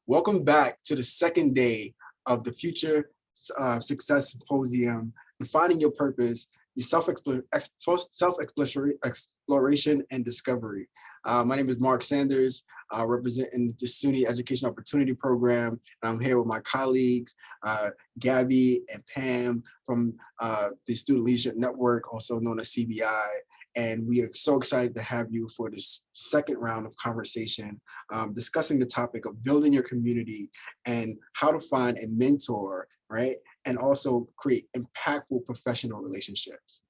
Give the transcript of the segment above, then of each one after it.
Welcome back to the second day of the Future Success Symposium, Defining Your Purpose, the self-exploration and discovery. My name is Mark Sanders, representing the SUNY Education Opportunity Program. And I'm here with my colleagues, Gabby and Pam from the Student Leadership Network, also known as CBI. And we are so excited to have you for this second round of conversation, discussing the topic of building your community and how to find a mentor, right? And also create impactful professional relationships.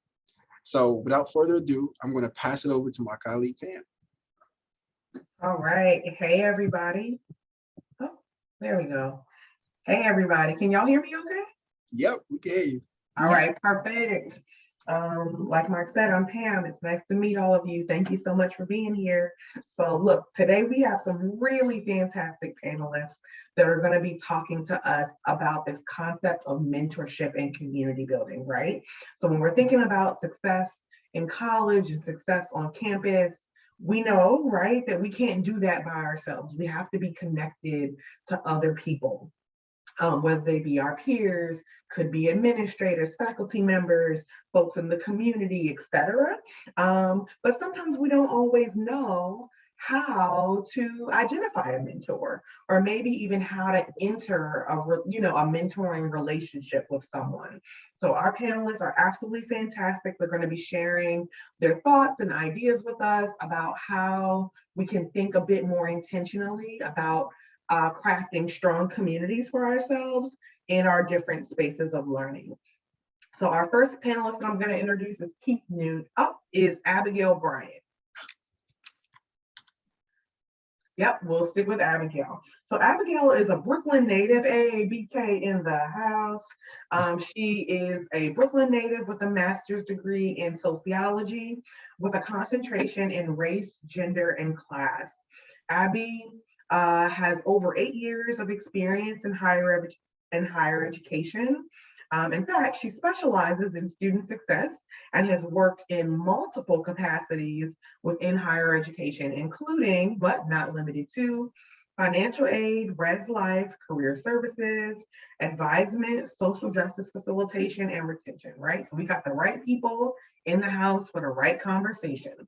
So without further ado, I'm going to pass it over to my colleague, Pam. All right. Hey, everybody. Oh, there we go. Hey, everybody. Can y'all hear me okay? Yep, we can hear you. All right, perfect. Like Mark said, I'm Pam. It's nice to meet all of you. Thank you so much for being here. So look, today we have some really fantastic panelists that are going to be talking to us about this concept of mentorship and community building, right? So when we're thinking about success in college and success on campus, we know, right, that we can't do that by ourselves. We have to be connected to other people. Whether they be our peers, could be administrators, faculty members, folks in the community, etc. But sometimes we don't always know how to identify a mentor, or maybe even how to enter a mentoring relationship with someone. So our panelists are absolutely fantastic. They're going to be sharing their thoughts and ideas with us about how we can think a bit more intentionally about crafting strong communities for ourselves in our different spaces of learning. So our first panelist I'm going to introduce is is Abigail Brian. Yep, we'll stick with Abigail. So Abigail is a Brooklyn native, AABK in the house. She is a Brooklyn native with a master's degree in sociology with a concentration in race, gender, and class. Abby has over 8 years of experience in higher education. In fact, she specializes in student success and has worked in multiple capacities within higher education, including, but not limited to, financial aid, Res Life, career services, advisement, social justice facilitation, and retention, right? So we got the right people in the house for the right conversation.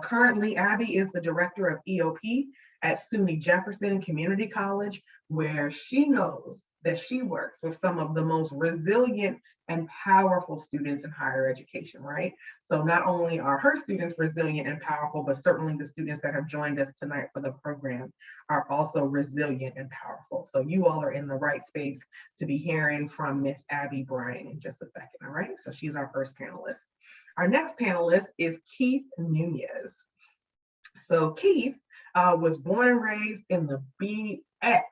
Currently, Abby is the director of EOP at SUNY Jefferson Community College, where she knows that she works with some of the most resilient and powerful students in higher education, right? So not only are her students resilient and powerful, but certainly the students that have joined us tonight for the program are also resilient and powerful. So you all are in the right space to be hearing from Miss Abby Brian in just a second, all right? So she's our first panelist. Our next panelist is Keith Nunez. So Keith was born and raised in the BX,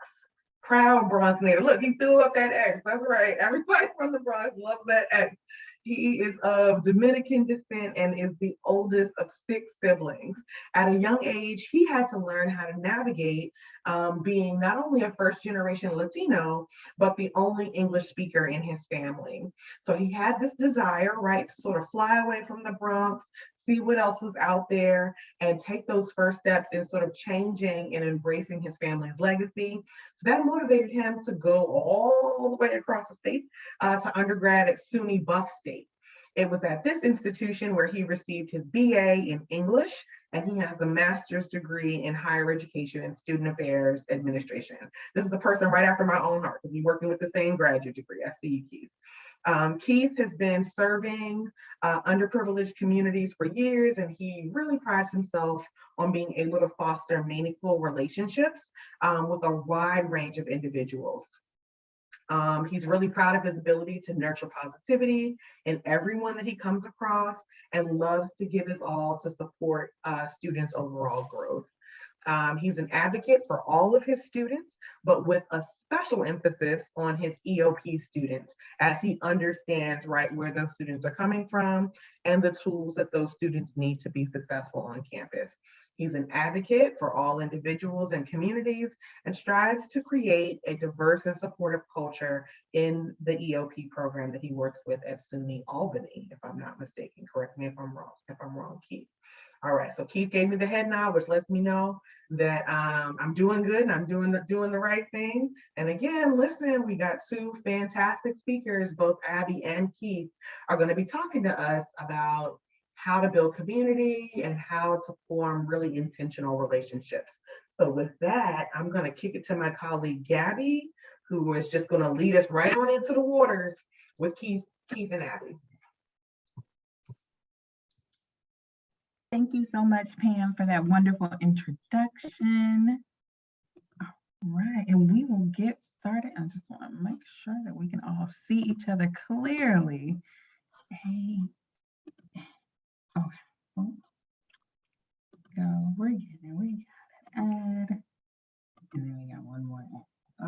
proud Bronx native. Look, he threw up that X. That's right. Everybody from the Bronx loves that X. He is of Dominican descent and is the oldest of 6 siblings. At a young age, he had to learn how to navigate being not only a first-generation Latino, but the only English speaker in his family. So he had this desire, right, to sort of fly away from the Bronx, see what else was out there, and take those first steps in sort of changing and embracing his family's legacy. So that motivated him to go all the way across the state to undergrad at SUNY Buff State. It was at this institution where he received his BA in English, and he has a master's degree in higher education and student affairs administration. This is a person right after my own heart, because we're working with the same graduate degree. I see you, Keith. Keith has been serving underprivileged communities for years, and he really prides himself on being able to foster meaningful relationships with a wide range of individuals. He's really proud of his ability to nurture positivity in everyone that he comes across, and loves to give his all to support students' overall growth. He's an advocate for all of his students, but with a special emphasis on his EOP students, as he understands, right, where those students are coming from and the tools that those students need to be successful on campus. He's an advocate for all individuals and communities, and strives to create a diverse and supportive culture in the EOP program that he works with at SUNY Albany, if I'm not mistaken. Correct me if I'm wrong, Keith. All right, so Keith gave me the head nod, which lets me know that I'm doing good and I'm doing the right thing. And again, listen, we got two fantastic speakers, both Abby and Keith are going to be talking to us about how to build community and how to form really intentional relationships. So with that, I'm going to kick it to my colleague Gabby, who is just going to lead us right on into the waters with Keith and Abby. Thank you so much, Pam, for that wonderful introduction. All right, and we will get started. I just want to make sure that we can all see each other clearly. Hey, okay, go, we're getting it, we got it, add, and then we got one more.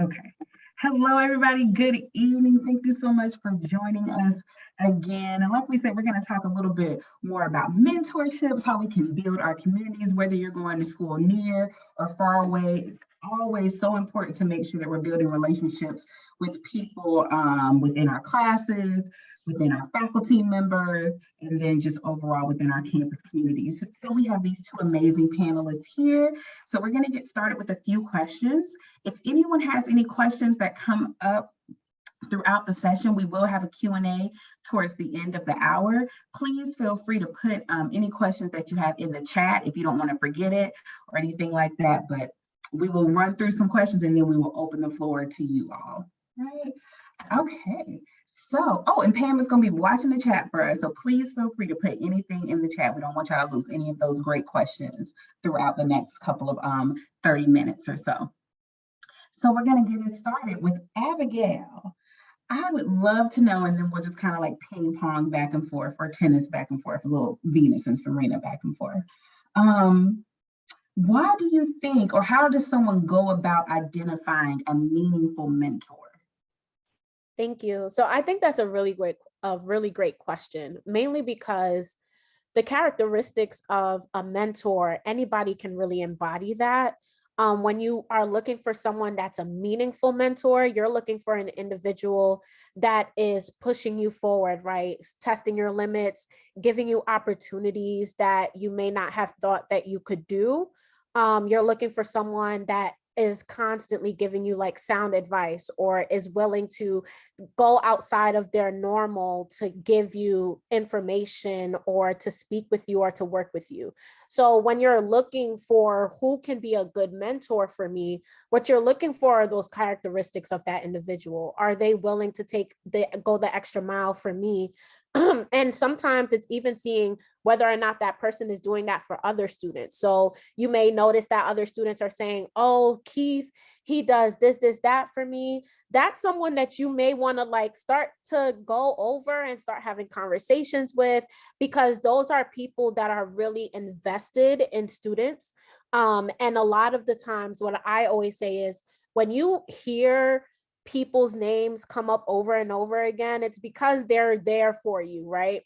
Okay. Hello, everybody. Good evening. Thank you so much for joining us again. And like we said, we're going to talk a little bit more about mentorships, how we can build our communities, whether you're going to school near or far away. It's always so important to make sure that we're building relationships with people within our classes, within our faculty members, and then just overall within our campus communities. So we have these two amazing panelists here. So we're going to get started with a few questions. If anyone has any questions that come up throughout the session, we will have a Q&A towards the end of the hour. Please feel free to put any questions that you have in the chat if you don't want to forget it or anything like that. But we will run through some questions and then we will open the floor to you all. Right? Okay. So, and Pam is going to be watching the chat for us. So please feel free to put anything in the chat. We don't want y'all to lose any of those great questions throughout the next couple of 30 minutes or so. So we're going to get it started with Abigail. I would love to know, and then we'll just kind of like ping pong back and forth or tennis back and forth, a little Venus and Serena back and forth. Why do you think, or how does someone go about identifying a meaningful mentor? Thank you. So I think that's a really great question, mainly because the characteristics of a mentor, anybody can really embody that. When you are looking for someone that's a meaningful mentor, you're looking for an individual that is pushing you forward, right? Testing your limits, giving you opportunities that you may not have thought that you could do. You're looking for someone that is constantly giving you like sound advice or is willing to go outside of their normal to give you information or to speak with you or to work with you. So when you're looking for who can be a good mentor for me, what you're looking for are those characteristics of that individual. Are they willing to go the extra mile for me? And sometimes it's even seeing whether or not that person is doing that for other students. So you may notice that other students are saying, oh, Keith, he does this, that for me. That's someone that you may want to like start to go over and start having conversations with, because those are people that are really invested in students. And a lot of the times what I always say is when you hear people's names come up over and over again, it's because they're there for you, right?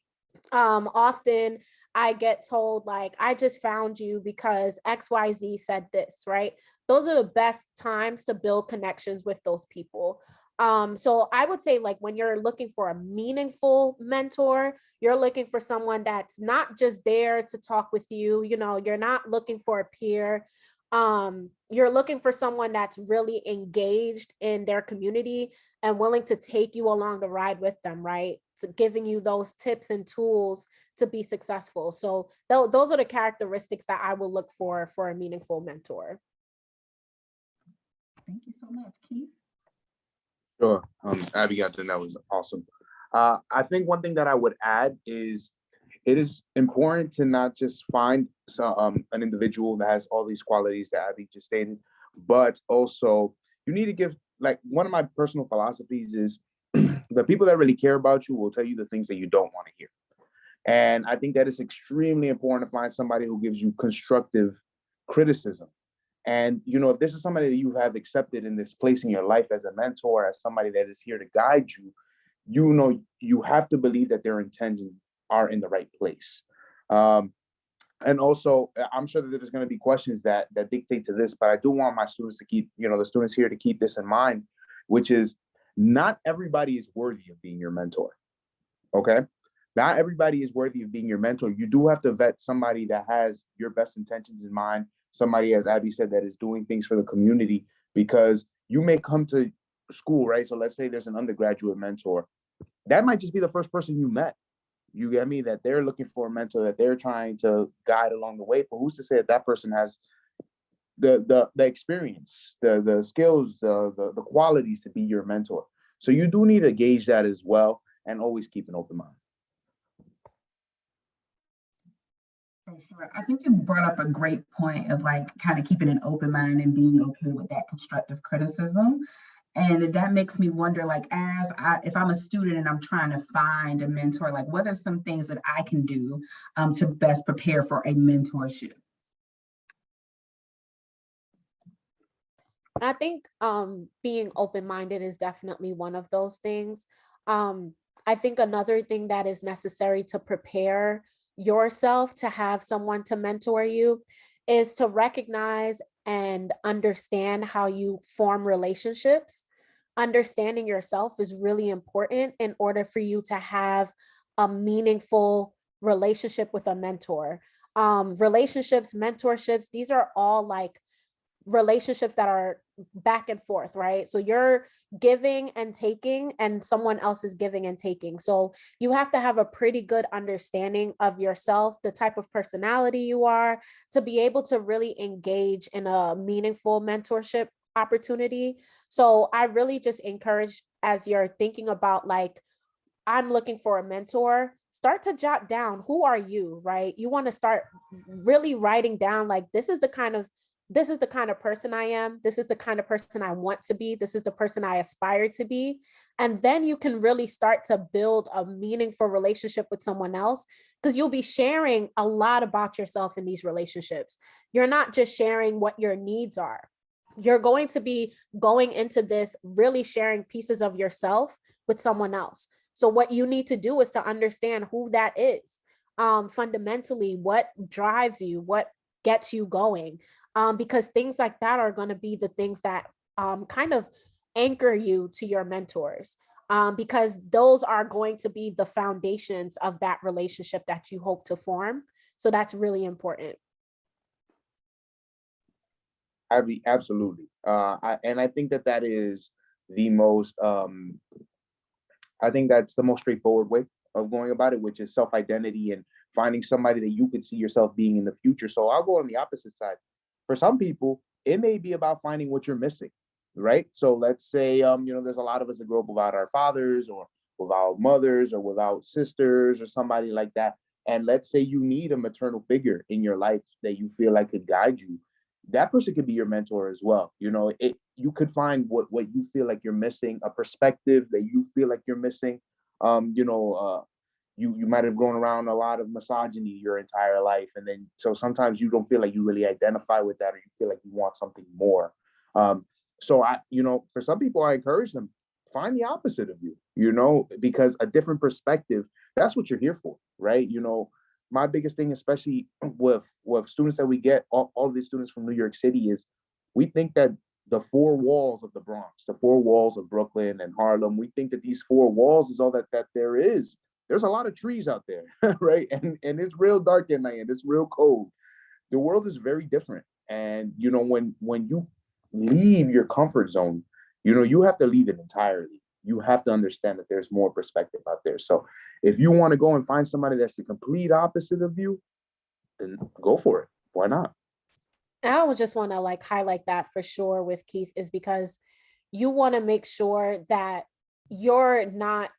Often I get told like, I just found you because XYZ said this, right? Those are the best times to build connections with those people. So I would say like when you're looking for a meaningful mentor, you're looking for someone that's not just there to talk with you, you're not looking for a peer. You're looking for someone that's really engaged in their community and willing to take you along the ride with them, right? To giving you those tips and tools to be successful. So those are the characteristics that I will look for a meaningful mentor. Thank you so much, Keith. Sure. Abigail, I think that was awesome. I think one thing that I would add is it is important to not just find an individual that has all these qualities that Abby just stated, but also you need to give, like, one of my personal philosophies is the people that really care about you will tell you the things that you don't want to hear. And I think that it's extremely important to find somebody who gives you constructive criticism. And, if this is somebody that you have accepted in this place in your life as a mentor, as somebody that is here to guide you, you have to believe that their intentions are in the right place. And also, I'm sure that there's going to be questions that dictate to this, but I do want my students to keep, the students here to keep this in mind, which is not everybody is worthy of being your mentor. Okay. Not everybody is worthy of being your mentor. You do have to vet somebody that has your best intentions in mind, somebody, as Abby said, that is doing things for the community, because you may come to school, right? So let's say there's an undergraduate mentor. That might just be the first person you met. You get me? That they're looking for a mentor that they're trying to guide along the way. But who's to say that that person has the experience, the skills, the qualities to be your mentor? So you do need to gauge that as well, and always keep an open mind. For sure. I think you brought up a great point of like kind of keeping an open mind and being okay with that constructive criticism. And that makes me wonder, like, if I'm a student and I'm trying to find a mentor, like, what are some things that I can do to best prepare for a mentorship? I think being open-minded is definitely one of those things. I think another thing that is necessary to prepare yourself to have someone to mentor you is to recognize and understand how you form relationships. Understanding yourself is really important in order for you to have a meaningful relationship with a mentor. Relationships, mentorships, these are all like relationships that are back and forth, right? So you're giving and taking, and someone else is giving and taking. So you have to have a pretty good understanding of yourself, the type of personality you are, to be able to really engage in a meaningful mentorship opportunity. So I really just encourage, as you're thinking about like, I'm looking for a mentor, start to jot down, who are you, right? You want to start really writing down, like, this is the kind of person I am. This is the kind of person I want to be. This is the person I aspire to be. And then you can really start to build a meaningful relationship with someone else, because you'll be sharing a lot about yourself in these relationships. You're not just sharing what your needs are. You're going to be going into this really sharing pieces of yourself with someone else. So what you need to do is to understand who that is. Fundamentally, what drives you, what gets you going. Because things like that are going to be the things that kind of anchor you to your mentors, because those are going to be the foundations of that relationship that you hope to form. So that's really important. Absolutely. And I think that is the most, I think that's the most straightforward way of going about it, which is self-identity and finding somebody that you could see yourself being in the future. So I'll go on the opposite side. For some people, it may be about finding what you're missing, right? So let's say, there's a lot of us that grow up without our fathers or without mothers or without sisters or somebody like that. And let's say you need a maternal figure in your life that you feel like could guide you. That person could be your mentor as well. You could find what you feel like you're missing, a perspective that you feel like you're missing. You might have grown around a lot of misogyny your entire life, and then so sometimes you don't feel like you really identify with that, or you feel like you want something more. So for some people, I encourage them, find the opposite of you, because a different perspective, that's what you're here for, right? My biggest thing, especially with students that we get, all these students from New York City, is we think that the four walls of the Bronx, the four walls of Brooklyn and Harlem, we think that these four walls is all that there is. There's a lot of trees out there, right? And it's real dark at night and it's real cold. The world is very different. And, when you leave your comfort zone, you have to leave it entirely. You have to understand that there's more perspective out there. So if you want to go and find somebody that's the complete opposite of you, then go for it. Why not? I would just want to like highlight that for sure with Keith, is because you want to make sure that you're not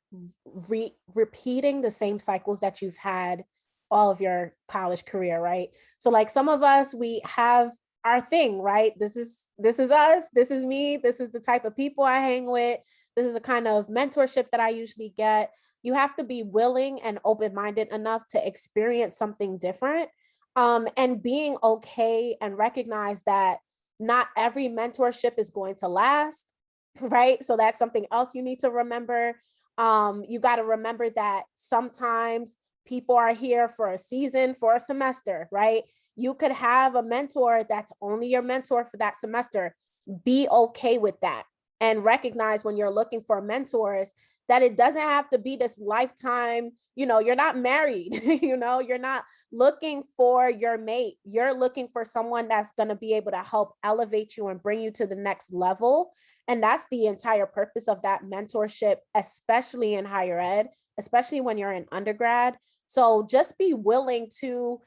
repeating the same cycles that you've had all of your college career, right? So like some of us, we have our thing, right? This is us, this is me, this is the type of people I hang with, this is the kind of mentorship that I usually get. You have to be willing and open-minded enough to experience something different, and being okay and recognize that not every mentorship is going to last, right? So that's something else you need to remember. You got to remember that sometimes people are here for a season, for a semester, right? You could have a mentor that's only your mentor for that semester. Be okay with that, and recognize when you're looking for mentors that it doesn't have to be this lifetime, you're not married, you're not looking for your mate. You're looking for someone that's going to be able to help elevate you and bring you to the next level. And that's the entire purpose of that mentorship, especially in higher ed, especially when you're in undergrad. So just be willing to,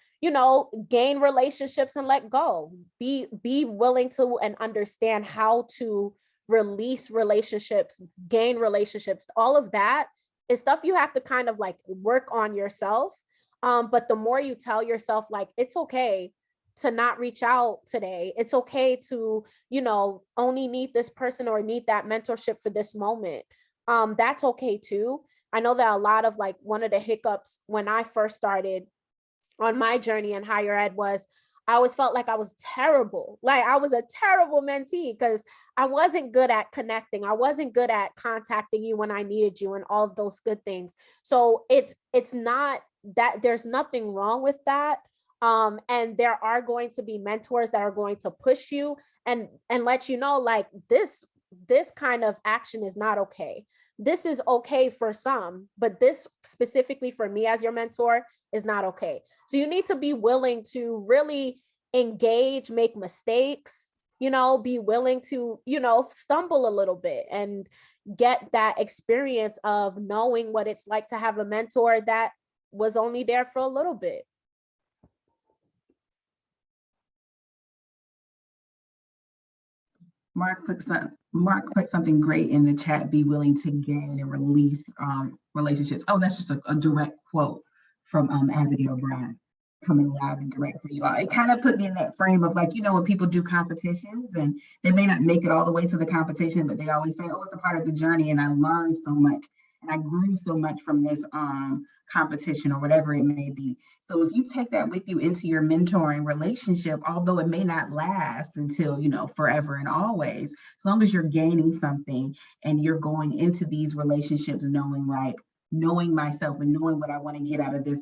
gain relationships and let go. Be willing to and understand how to release relationships, gain relationships. All of that is stuff you have to kind of like work on yourself. But the more you tell yourself, like, it's okay to not reach out today. It's okay to, only need this person or need that mentorship for this moment. That's okay too. I know that a lot of like one of the hiccups when I first started on my journey in higher ed was I always felt like I was terrible. Like I was a terrible mentee because I wasn't good at connecting. I wasn't good at contacting you when I needed you and all of those good things. So it's not that there's nothing wrong with that. And there are going to be mentors that are going to push you and let you know, like, this kind of action is not okay. This is okay for some, but this specifically for me as your mentor is not okay. So you need to be willing to really engage, make mistakes, be willing to, stumble a little bit and get that experience of knowing what it's like to have a mentor that was only there for a little bit. Mark put something great in the chat, be willing to gain and release relationships. Oh, that's just a direct quote from Abigail Brian, coming live and direct for you all. It kind of put me in that frame of like, when people do competitions and they may not make it all the way to the competition, but they always say, oh, it's a part of the journey. And I learned so much and I grew so much from this competition or whatever it may be. So if you take that with you into your mentoring relationship, although it may not last until, forever and always, as long as you're gaining something and you're going into these relationships knowing myself and knowing what I want to get out of this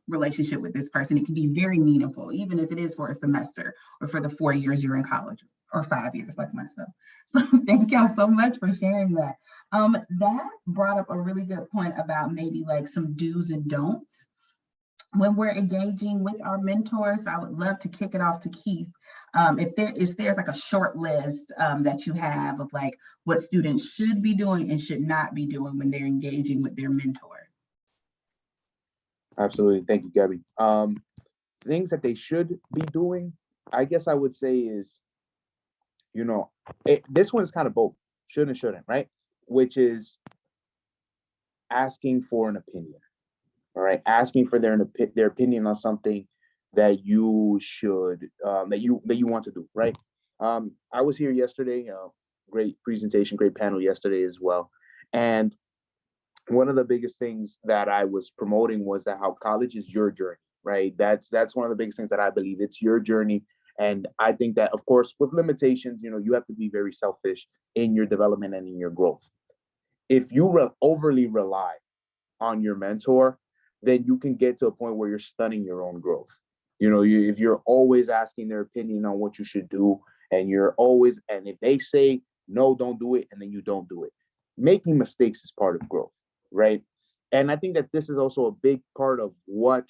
relationship with this person, it can be very meaningful, even if it is for a semester or for the 4 years you're in college or 5 years like myself. So thank y'all so much for sharing that. That brought up a really good point about maybe like some do's and don'ts when we're engaging with our mentors. I would love to kick it off to Keith. If there's like a short list that you have of like what students should be doing and should not be doing when they're engaging with their mentor. Absolutely. Thank you, Gabby. Things that they should be doing, I guess I would say is, this one is kind of both, should and shouldn't, right? Which is asking for an opinion. All right, asking for their opinion on something that you should that you want to do, right? I was here yesterday, great presentation, great panel yesterday as well, and one of the biggest things that I was promoting was that how college is your journey, right? That's one of the biggest things that I believe. It's your journey, and I think that, of course, with limitations, you have to be very selfish in your development and in your growth. If you overly rely on your mentor, then you can get to a point where you're stunning your own growth. If you're always asking their opinion on what you should do, and if they say, no, don't do it, and then you don't do it, making mistakes is part of growth, right? And I think that this is also a big part of what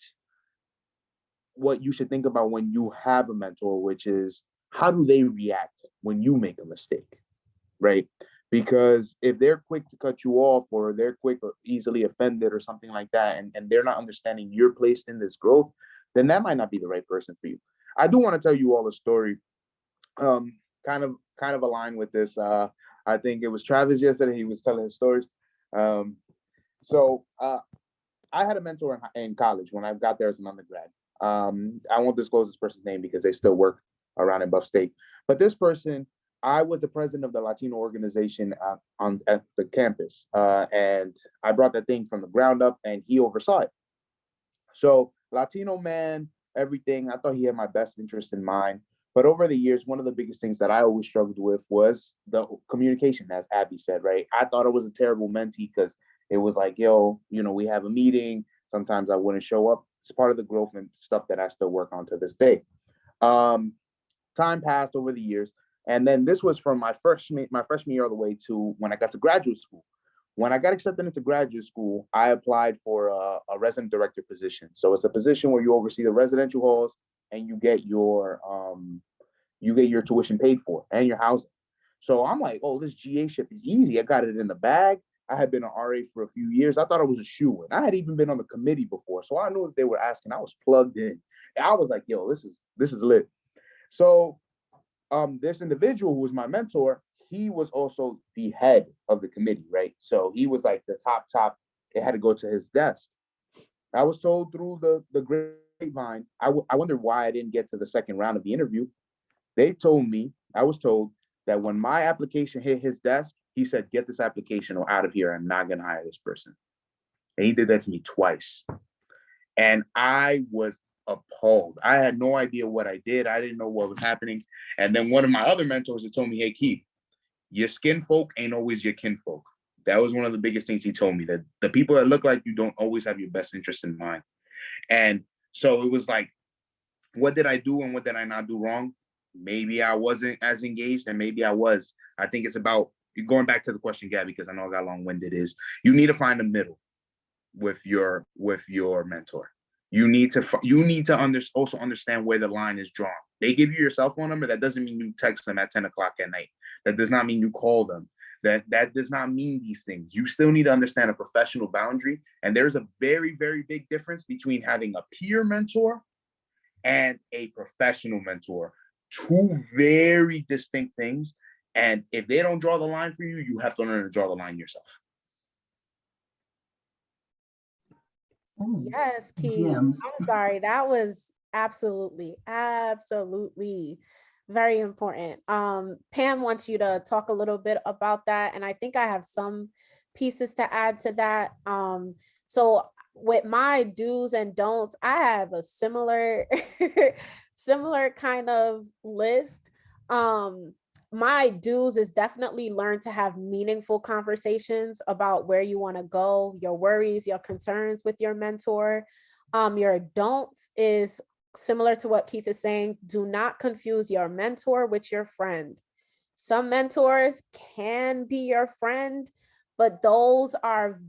you should think about when you have a mentor, which is, how do they react when you make a mistake, right? Because if they're quick to cut you off, or they're quick or easily offended or something like that, and they're not understanding your place in this growth, then that might not be the right person for you. I do want to tell you all a story, kind of aligned with this. I think it was Travis yesterday. He was telling his stories. So I had a mentor in college when I got there as an undergrad. I won't disclose this person's name because they still work around in Buff State. But this person, I was the president of the Latino organization at the campus, and I brought that thing from the ground up, and he oversaw it. So Latino man, everything. I thought he had my best interest in mind. But over the years, one of the biggest things that I always struggled with was the communication, as Abby said, right? I thought it was a terrible mentee because it was like, yo, we have a meeting. Sometimes I wouldn't show up. It's part of the growth and stuff that I still work on to this day. Time passed over the years. And then this was from my freshman year all the way to when I got to graduate school, When I got accepted into graduate school, I applied for a resident director position. So it's a position where you oversee the residential halls and you get your tuition paid for and your housing. So I'm like, oh, this GA ship is easy. I got it in the bag. I had been an RA for a few years. I thought it was a shoe-in. I had even been on the committee before, so I knew if they were asking, I was plugged in. And I was like, yo, this is lit. So this individual who was my mentor, he was also the head of the committee, right? So he was like the top. It had to go to his desk. I was told through the grapevine. I wondered why I didn't get to the second round of the interview. I was told that when my application hit his desk, he said, get this application out of here. I'm not going to hire this person. And he did that to me twice. And I was appalled. I had no idea what I did. I didn't know what was happening. And then one of my other mentors had told me, hey, Keith, your skin folk ain't always your kinfolk. That was one of the biggest things he told me, that the people that look like you don't always have your best interest in mind. And so it was like, what did I do and what did I not do wrong? Maybe I wasn't as engaged and maybe I was. I think it's about going back to the question, Gabby, because I know I got long-winded, is you need to find a middle with your mentor. You need to also understand where the line is drawn. They give you your cell phone number. That doesn't mean you text them at 10 o'clock at night. That does not mean you call them. That does not mean these things. You still need to understand a professional boundary. And there's a very, very big difference between having a peer mentor and a professional mentor. Two very distinct things. And if they don't draw the line for you, you have to learn to draw the line yourself. Yes, Keith. Gems. I'm sorry. That was absolutely very important. Pam wants you to talk a little bit about that. And I think I have some pieces to add to that. So with my do's and don'ts, I have a similar kind of list. My do's is definitely learn to have meaningful conversations about where you want to go, your worries, your concerns with your mentor. Your don'ts is similar to what Keith is saying. Do not confuse your mentor with your friend. Some mentors can be your friend, but those are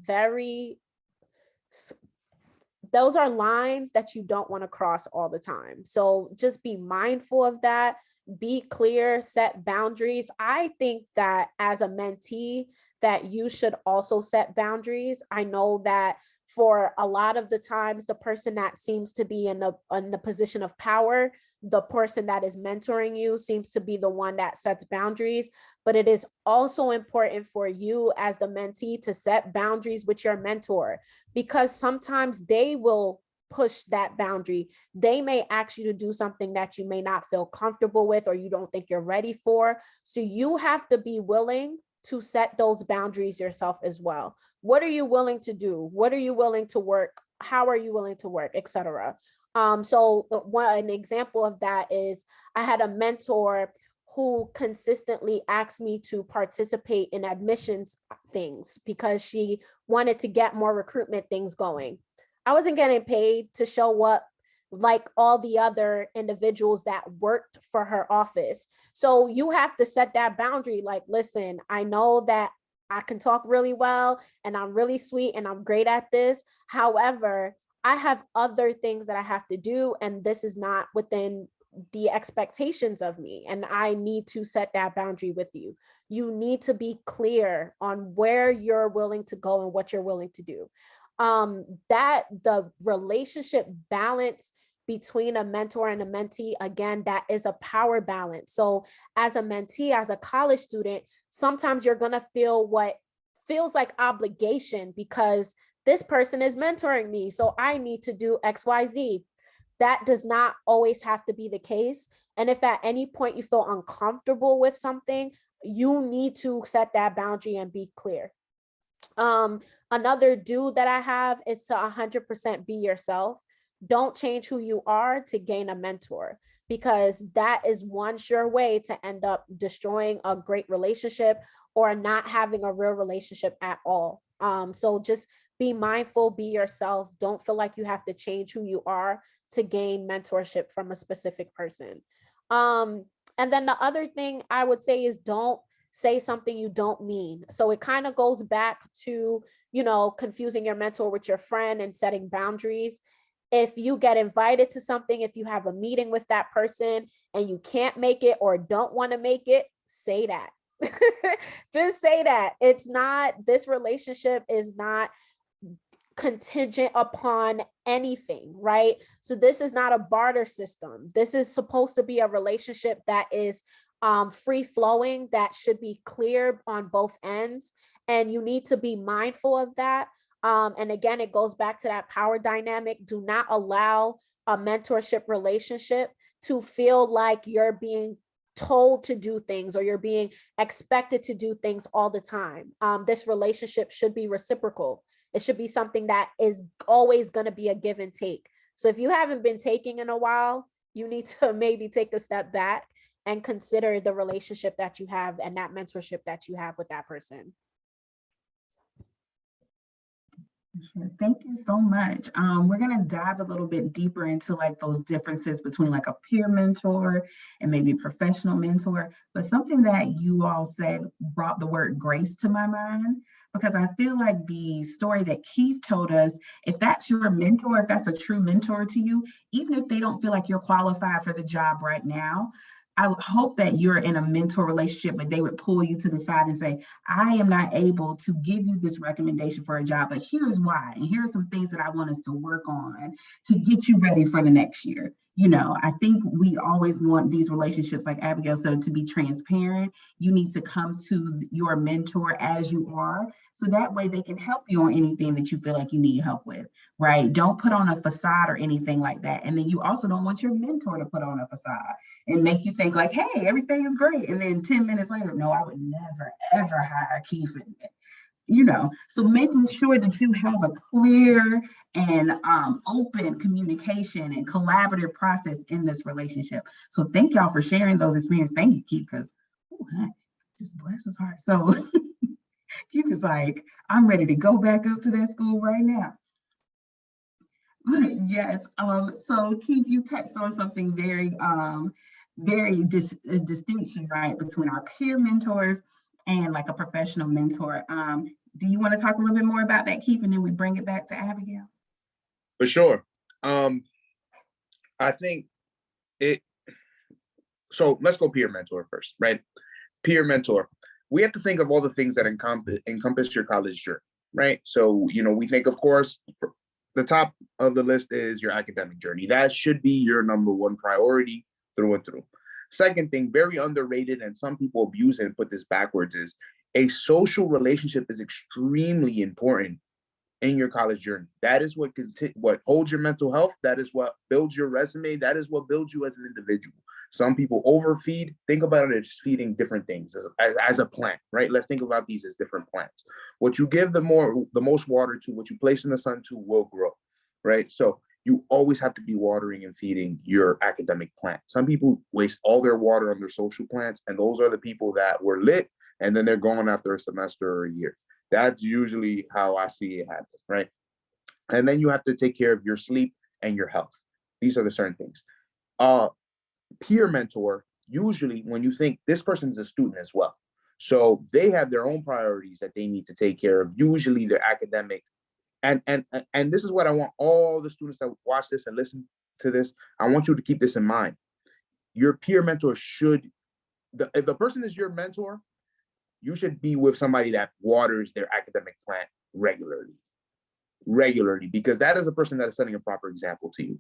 lines that you don't want to cross all the time. So just be mindful of that. Be clear, set boundaries. I think that as a mentee, that you should also set boundaries. I know that for a lot of the times, the person that seems to be in the position of power, the person that is mentoring you seems to be the one that sets boundaries. But it is also important for you as the mentee to set boundaries with your mentor, because sometimes they will push that boundary. They may ask you to do something that you may not feel comfortable with or you don't think you're ready for. So you have to be willing to set those boundaries yourself as well. What are you willing to do? What are you willing to work? How are you willing to work, etc. So an example of that is I had a mentor who consistently asked me to participate in admissions things because she wanted to get more recruitment things going. I wasn't getting paid to show up like all the other individuals that worked for her office. So you have to set that boundary. Like, listen, I know that I can talk really well and I'm really sweet and I'm great at this. However, I have other things that I have to do, and this is not within the expectations of me, and I need to set that boundary with you. You need to be clear on where you're willing to go and what you're willing to do. That the relationship balance between a mentor and a mentee, again, that is a power balance. So as a mentee, as a college student, sometimes you're going to feel what feels like obligation because this person is mentoring me, so I need to do XYZ. That does not always have to be the case. And if at any point you feel uncomfortable with something, you need to set that boundary and be clear. Another do that I have is to 100% be yourself. Don't change who you are to gain a mentor, because that is one sure way to end up destroying a great relationship or not having a real relationship at all. So just be mindful, be yourself. Don't feel like you have to change who you are to gain mentorship from a specific person. And then the other thing I would say is don't say something you don't mean. So it kind of goes back to, confusing your mentor with your friend and setting boundaries. If you get invited to something, if you have a meeting with that person and you can't make it or don't want to make it, say that. Just say that. This relationship is not contingent upon anything, right? So this is not a barter system. This is supposed to be a relationship that is free flowing, that should be clear on both ends. And you need to be mindful of that. And again, it goes back to that power dynamic. Do not allow a mentorship relationship to feel like you're being told to do things or you're being expected to do things all the time. This relationship should be reciprocal. It should be something that is always going to be a give and take. So if you haven't been taking in a while, you need to maybe take a step back and consider the relationship that you have and that mentorship that you have with that person. Sure. Thank you so much. We're going to dive a little bit deeper into like those differences between like a peer mentor and maybe a professional mentor. But something that you all said brought the word grace to my mind, because I feel like the story that Keith told us, if that's your mentor, if that's a true mentor to you, even if they don't feel like you're qualified for the job right now, I would hope that you're in a mentor relationship, but they would pull you to the side and say, I am not able to give you this recommendation for a job, but here's why. And here are some things that I want us to work on to get you ready for the next year. I think we always want these relationships, like Abigail said, to be transparent. You need to come to your mentor as you are, so that way they can help you on anything that you feel like you need help with, right? Don't put on a facade or anything like that. And then you also don't want your mentor to put on a facade and make you think like, hey, everything is great. And then 10 minutes later, no, I would never, ever hire Keith. So making sure that you have a clear and open communication and collaborative process in this relationship. So thank y'all for sharing those experiences. Thank you, Keith, because just bless his heart. So Keith is like, I'm ready to go back up to that school right now. Yes. So Keith, you touched on something very distinction, right, between our peer mentors and like a professional mentor. Do you want to talk a little bit more about that, Keith, and then we bring it back to Abigail? For sure. I think so let's go peer mentor first, right? Peer mentor. We have to think of all the things that encompass your college journey, right? So, we think, of course, the top of the list is your academic journey. That should be your number one priority through and through. Second thing, very underrated, and some people abuse it and put this backwards, is a social relationship is extremely important in your college journey. That is what holds your mental health. That is what builds your resume. That is what builds you as an individual. Some people overfeed. Think about it as feeding different things as a plant, right? Let's think about these as different plants. What you give the most water to, what you place in the sun to, will grow, right? So you always have to be watering and feeding your academic plant. Some people waste all their water on their social plants, and those are the people that were lit, and then they're gone after a semester or a year. That's usually how I see it happen, right? And then you have to take care of your sleep and your health. These are the certain things. Peer mentor, usually when you think this person is a student as well, so they have their own priorities that they need to take care of, usually their academic. And this is what I want all the students that watch this and listen to this, I want you to keep this in mind. Your peer mentor if the person is your mentor, you should be with somebody that waters their academic plant regularly, because that is a person that is setting a proper example to you.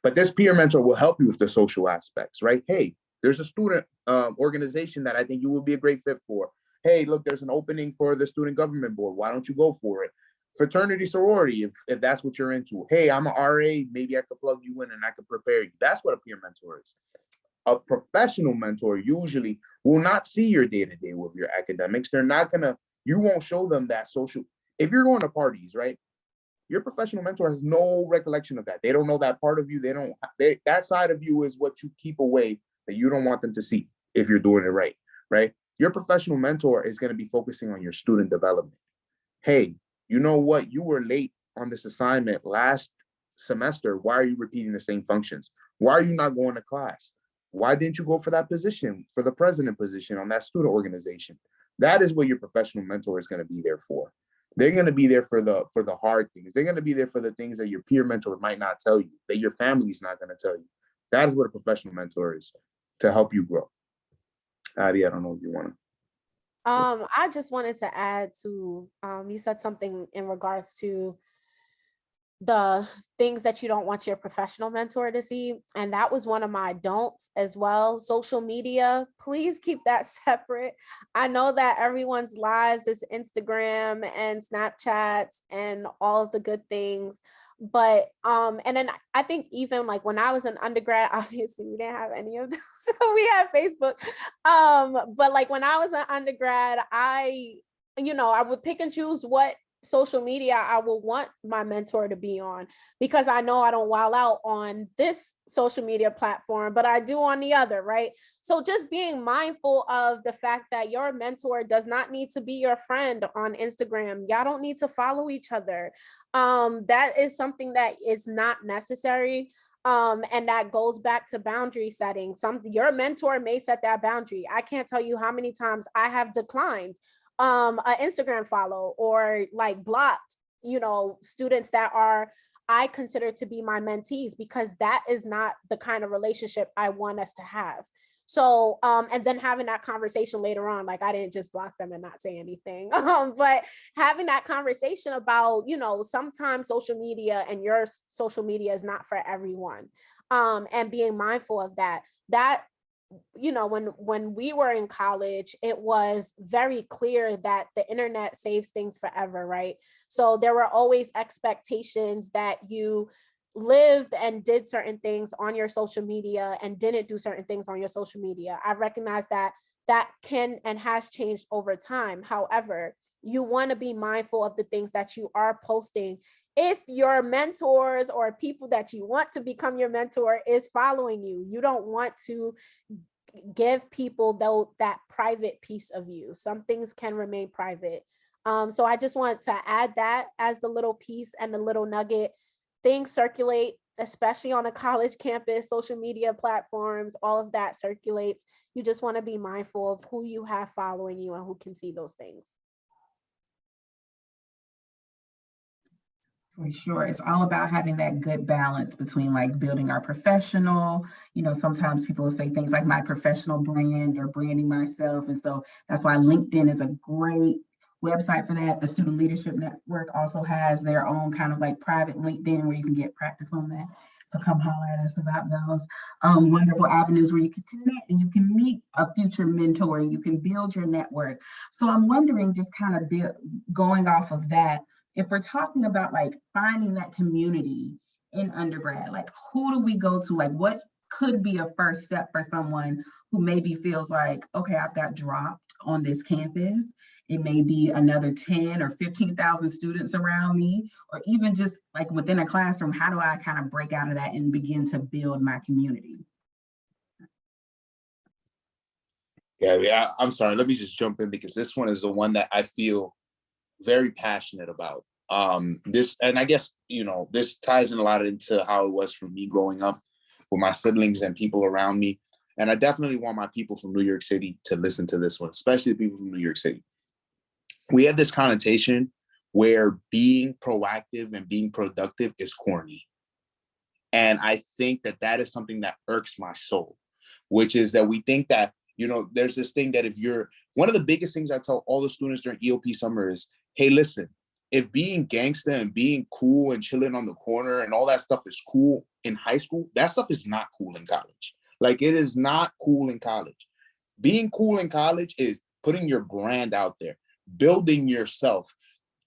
But this peer mentor will help you with the social aspects, right? Hey, there's a student organization that I think you will be a great fit for. Hey, look, there's an opening for the student government board. Why don't you go for it? Fraternity, sorority, if that's what you're into. Hey, I'm an RA, maybe I could plug you in and I could prepare you. That's what a peer mentor is. A professional mentor usually will not see your day-to-day with your academics. You won't show them that social. If you're going to parties, right? Your professional mentor has no recollection of that. They don't know that part of you. That side of you is what you keep away, that you don't want them to see if you're doing it right, right? Your professional mentor is going to be focusing on your student development. Hey, you know what? You were late on this assignment last semester. Why are you repeating the same functions? Why are you not going to class? Why didn't you go for that position, for the president position on that student organization? That is what your professional mentor is going to be there for. They're going to be there for the hard things. They're going to be there for the things that your peer mentor might not tell you, that your family's not going to tell you. That is what a professional mentor is, to help you grow. Abby, I don't know if you want to. I just wanted to add to, you said something in regards to the things that you don't want your professional mentor to see. And that was one of my don'ts as well. Social media, please keep that separate. I know that everyone's lives is Instagram and Snapchats and all of the good things. But and then I think even like when I was an undergrad, obviously we didn't have any of those. So we had Facebook. But like when I was an undergrad, I would pick and choose what social media I will want my mentor to be on, because I know I don't wild out on this social media platform, but I do on the other, right? So just being mindful of the fact that your mentor does not need to be your friend on Instagram. Y'all don't need to follow each other. That is something that is not necessary. And that goes back to boundary setting. Your mentor may set that boundary. I can't tell you how many times I have declined an Instagram follow or like blocked, students that I consider to be my mentees, because that is not the kind of relationship I want us to have. So, and then having that conversation later on, like I didn't just block them and not say anything, but having that conversation about, sometimes social media and your social media is not for everyone. And being mindful of that, when we were in college, it was very clear that the internet saves things forever, right? So there were always expectations that you lived and did certain things on your social media and didn't do certain things on your social media. I recognize that can and has changed over time. However, you want to be mindful of the things that you are posting. If your mentors or people that you want to become your mentor is following you, you don't want to give people that private piece of you. Some things can remain private. So I just want to add that as the little piece and the little nugget. Things circulate, especially on a college campus, social media platforms, all of that circulates. You just want to be mindful of who you have following you and who can see those things. For sure. It's all about having that good balance between like building our professional, sometimes people will say things like my professional brand or branding myself. And so that's why LinkedIn is a great website for that. The Student Leadership Network also has their own kind of like private LinkedIn where you can get practice on that. So come holler at us about those wonderful avenues where you can connect and you can meet a future mentor and you can build your network. So I'm wondering, just kind of going off of that, if we're talking about like finding that community in undergrad, like who do we go to? Like what could be a first step for someone who maybe feels like, okay, I've got dropped on this campus. It may be another 10 or 15,000 students around me, or even just like within a classroom, how do I kind of break out of that and begin to build my community? Yeah, I'm sorry. Let me just jump in because this one is the one that I feel very passionate about. This, and I guess, this ties in a lot into how it was for me growing up with my siblings and people around me. And I definitely want my people from New York City to listen to this one, especially the people from New York City. We have this connotation where being proactive and being productive is corny. And I think that is something that irks my soul, which is that we think that, there's this thing that one of the biggest things I tell all the students during EOP summer is, hey, listen, if being gangster and being cool and chilling on the corner and all that stuff is cool in high school, that stuff is not cool in college. Like, it is not cool in college. Being cool in college is putting your brand out there, building yourself,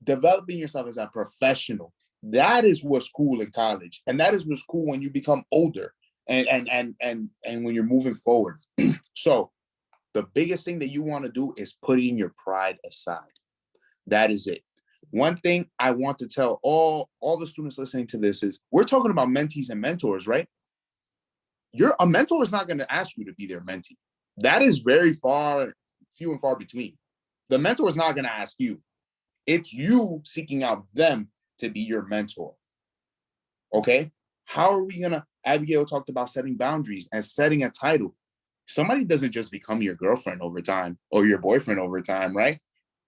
developing yourself as a professional. That is what's cool in college. And that is what's cool when you become older and when you're moving forward. So the biggest thing that you want to do is putting your pride aside. That is it. One thing I want to tell all the students listening to this is, we're talking about mentees and mentors, right? A mentor is not going to ask you to be their mentee. That is very few and far between. The mentor is not going to ask you. It's you seeking out them to be your mentor. Okay? How are we gonna, Abigail talked about setting boundaries and setting a title. Somebody doesn't just become your girlfriend over time or your boyfriend over time, right?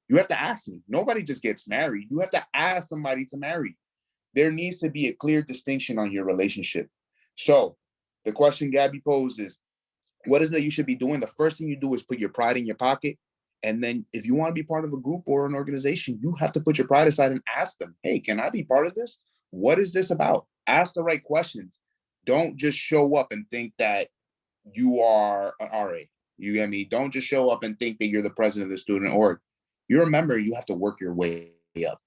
You have to ask me. Nobody just gets married. You have to ask somebody to marry. There needs to be a clear distinction on your relationship. So the question Gabby posed is, what is that you should be doing? The first thing you do is put your pride in your pocket. And then if you want to be part of a group or an organization, you have to put your pride aside and ask them, hey, can I be part of this? What is this about? Ask the right questions. Don't just show up and think that you are an RA. You get me? Don't just show up and think that you're the president of the student org. You're a member, you have to work your way up.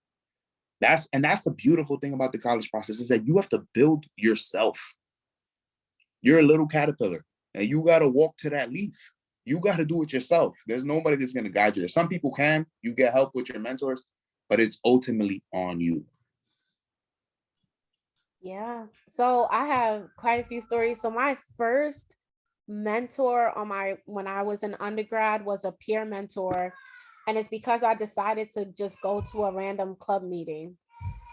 That's the beautiful thing about the college process, is that you have to build yourself. You're a little caterpillar and you got to walk to that leaf. You got to do it yourself. There's nobody that's going to guide you there. Some people can, you get help with your mentors, but it's ultimately on you. Yeah. So I have quite a few stories. So my first mentor when I was an undergrad was a peer mentor. And it's because I decided to just go to a random club meeting.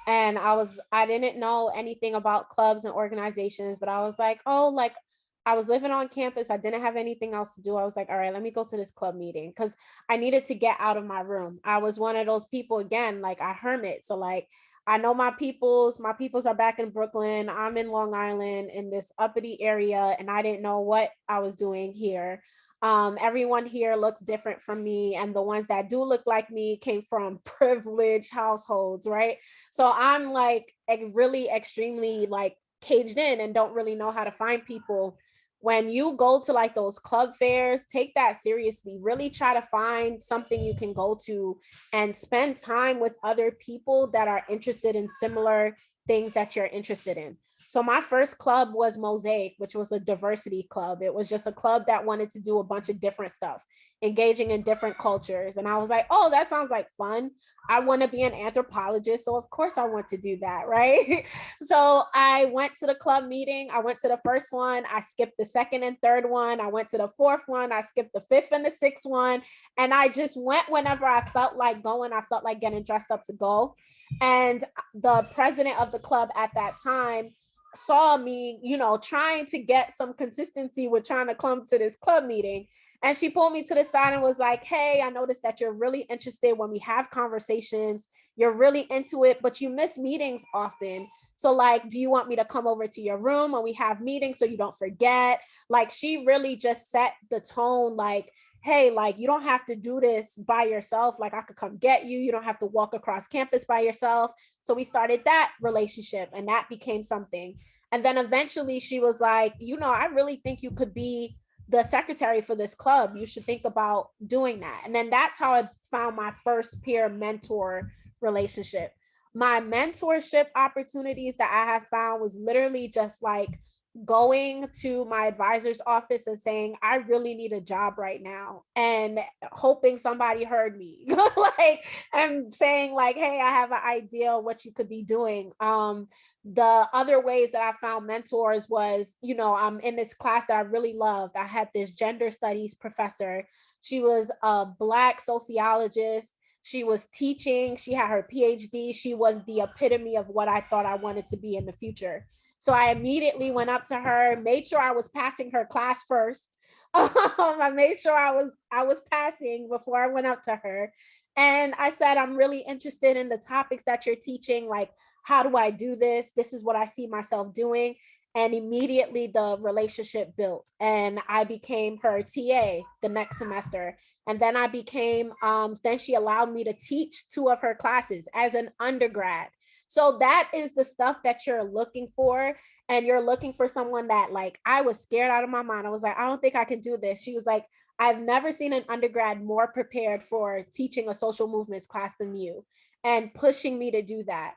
And I didn't know anything about clubs and organizations, but I was like, oh, like I was living on campus. I didn't have anything else to do. I was like, all right, let me go to this club meeting, because I needed to get out of my room. I was one of those people, again, like I hermit. So like, I know my peoples are back in Brooklyn. I'm in Long Island in this uppity area, and I didn't know what I was doing here. Everyone here looks different from me, and the ones that do look like me came from privileged households, right? So I'm like really extremely like caged in and don't really know how to find people. When you go to like those club fairs, take that seriously. Really try to find something you can go to and spend time with other people that are interested in similar things that you're interested in. So my first club was Mosaic, which was a diversity club. It was just a club that wanted to do a bunch of different stuff, engaging in different cultures. And I was like, oh, that sounds like fun. I want to be an anthropologist, so of course I want to do that, right? So I went to the club meeting. I went to the first one. I skipped the second and third one. I went to the fourth one. I skipped the fifth and the sixth one. And I just went whenever I felt like going. I felt like getting dressed up to go. And the president of the club at that time saw me, trying to get some consistency with trying to come to this club meeting. And she pulled me to the side and was like, hey, I noticed that you're really interested when we have conversations. You're really into it, but you miss meetings often. So like, do you want me to come over to your room when we have meetings so you don't forget? Like, she really just set the tone, like, hey, like, you don't have to do this by yourself. Like, I could come get you. You don't have to walk across campus by yourself. So we started that relationship, and that became something. And then eventually she was like, I really think you could be the secretary for this club. You should think about doing that. And then that's how I found my first peer mentor relationship. My mentorship opportunities that I have found was literally just like going to my advisor's office and saying, I really need a job right now, and hoping somebody heard me, like, and saying like, hey, I have an idea what you could be doing. The other ways that I found mentors was, I'm in this class that I really loved. I had this gender studies professor. She was a Black sociologist. She was teaching. She had her PhD. She was the epitome of what I thought I wanted to be in the future. So I immediately went up to her, made sure I was passing her class first. I made sure I was passing before I went up to her. And I said, I'm really interested in the topics that you're teaching. Like, how do I do this? This is what I see myself doing. And immediately the relationship built, and I became her TA the next semester. And then I became, then she allowed me to teach 2 of her classes as an undergrad. So that is the stuff that you're looking for. And you're looking for someone that, like, I was scared out of my mind. I was like, I don't think I can do this. She was like, I've never seen an undergrad more prepared for teaching a social movements class than you, and pushing me to do that.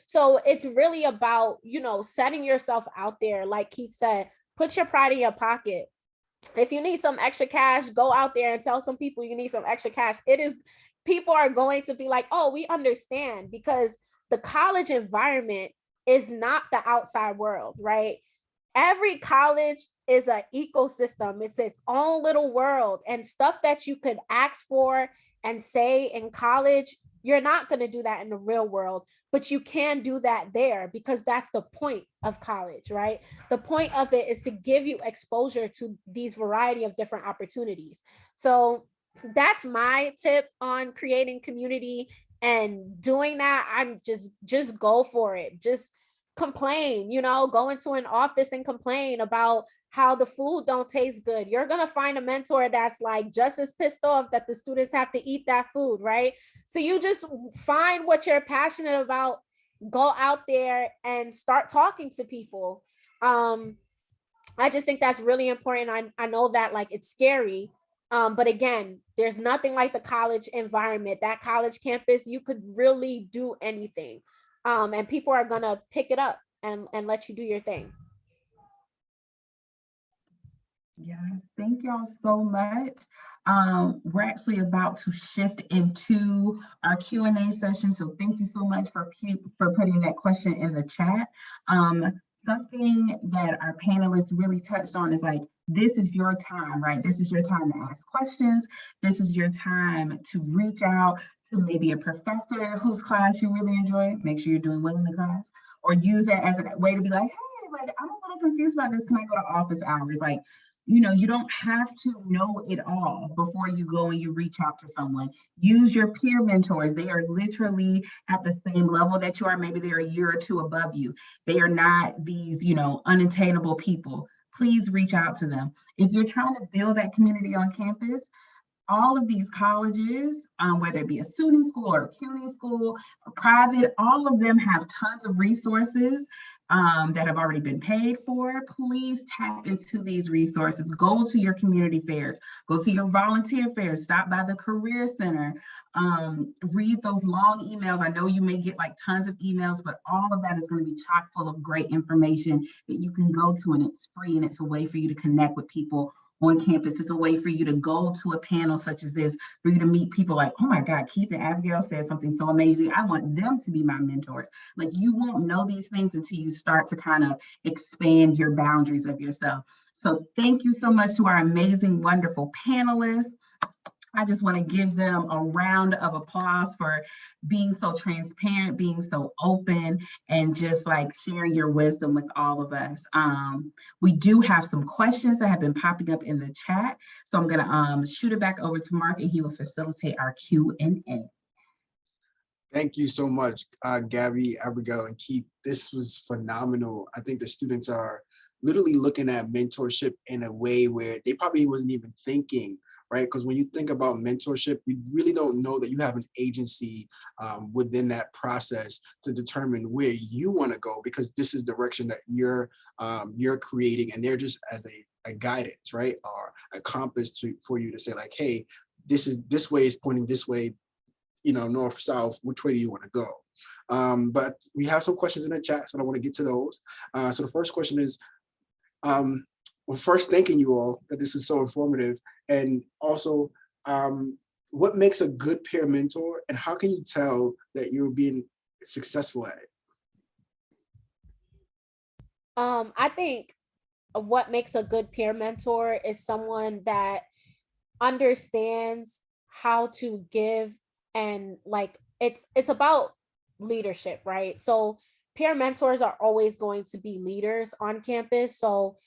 So it's really about, setting yourself out there. Like Keith said, put your pride in your pocket. If you need some extra cash, go out there and tell some people you need some extra cash. People are going to be like, oh, we understand, because the college environment is not the outside world, right? Every college is an ecosystem. It's its own little world, and stuff that you could ask for and say in college, you're not going to do that in the real world. but you can do that there because that's the point of college, right? The point of it is to give you exposure to these variety of different opportunities. So that's my tip on creating community and doing that. I'm just go for it. Just complain, go into an office and complain about how the food don't taste good. You're going to find a mentor that's like just as pissed off that the students have to eat that food, right? So you just find what you're passionate about, go out there and start talking to people. I just think that's really important. I know that like it's scary. But again, there's nothing like the college environment, that college campus, you could really do anything. And people are gonna pick it up and let you do your thing. Yes, thank y'all so much. We're actually about to shift into our Q&A session. So thank you so much for putting that question in the chat. Something that our panelists really touched on is like, this is your time, right? This is your time to ask questions. This is your time to reach out to maybe a professor whose class you really enjoy. Make sure you're doing well in the class, or use that as a way to be like, hey, like, I'm a little confused about this. Can I go to office hours? Like, you don't have to know it all before you go and you reach out to someone. Use your peer mentors. They are literally at the same level that you are. Maybe they're a year or two above you. They are not these, unattainable people. Please reach out to them. If you're trying to build that community on campus, all of these colleges, whether it be a SUNY school or a CUNY school or private, all of them have tons of resources that have already been paid for. Please tap into these resources. Go to your community fairs, go to your volunteer fairs, stop by the Career Center, read those long emails. I know you may get like tons of emails, but all of that is going to be chock full of great information that you can go to, and it's free, and it's a way for you to connect with people on campus. It's a way for you to go to a panel such as this, for you to meet people like, oh my God, Keith and Abigail said something so amazing. I want them to be my mentors. Like, you won't know these things until you start to kind of expand your boundaries of yourself. So thank you so much to our amazing, wonderful panelists. I just want to give them a round of applause for being so transparent, being so open, and just like sharing your wisdom with all of us. We do have some questions that have been popping up in the chat. So I'm going to shoot it back over to Mark, and he will facilitate our Q&A. Thank you so much, Gabby, Abigail, and Keith. This was phenomenal. I think the students are literally looking at mentorship in a way where they probably wasn't even thinking, right? Because when you think about mentorship, you really don't know that you have an agency within that process to determine where you want to go, because this is direction that you're creating, and they're just as a guidance, right? Or a compass for you to say like, hey, this way is pointing this way, north, south, which way do you want to go? But we have some questions in the chat, so I want to get to those. So the first question is, well, first, thanking you all that this is so informative. And also, what makes a good peer mentor, and how can you tell that you're being successful at it? I think what makes a good peer mentor is someone that understands how to give, and like it's about leadership, right? So peer mentors are always going to be leaders on campus. So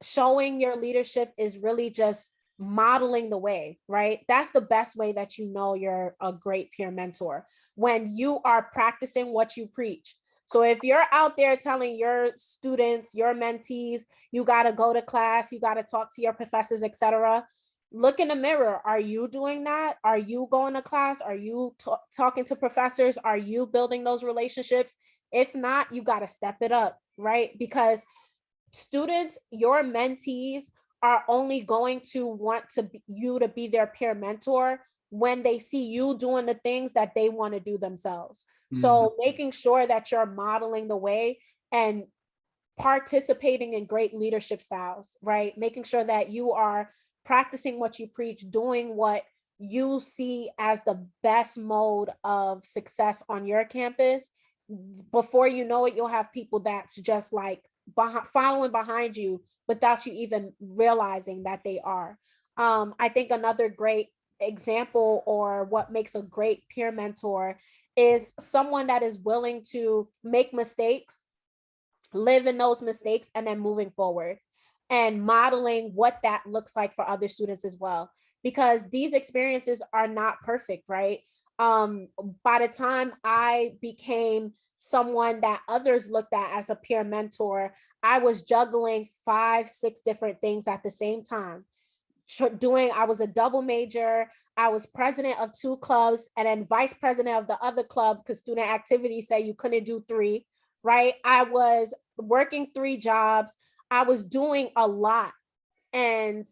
showing your leadership is really just modeling the way, right? That's the best way that you know you're a great peer mentor, when you are practicing what you preach. So if you're out there telling your students, your mentees, you got to go to class, you got to talk to your professors, etc., look in the mirror. Are you doing that? Are you going to class? Are you talking to professors? Are you building those relationships? If not, you got to step it up, right? Because students, your mentees, are only going to want you to be their peer mentor when they see you doing the things that they want to do themselves. Mm-hmm. So making sure that you're modeling the way and participating in great leadership styles, right? Making sure that you are practicing what you preach, doing what you see as the best mode of success on your campus. Before you know it, you'll have people that's just like following behind you without you even realizing that they are. I think another great example, or what makes a great peer mentor, is someone that is willing to make mistakes, live in those mistakes, and then moving forward and modeling what that looks like for other students as well. Because these experiences are not perfect, right? By the time I became someone that others looked at as a peer mentor, I was juggling 5, 6 different things at the same time. I was a double major. I was president of 2 clubs and then vice president of the other club because student activities say you couldn't do 3, right? I was working 3 jobs. I was doing a lot. And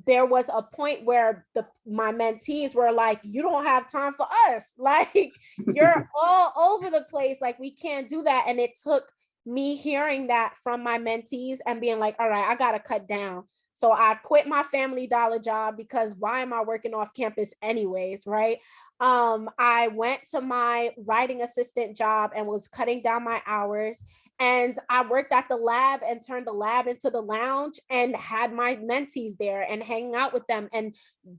there was a point where my mentees were like, you don't have time for us. Like, you're all over the place. Like, we can't do that. And it took me hearing that from my mentees and being like, all right, I got to cut down. So I quit my Family Dollar job because why am I working off campus anyways, right? I went to my writing assistant job and was cutting down my hours. And I worked at the lab and turned the lab into the lounge and had my mentees there and hanging out with them and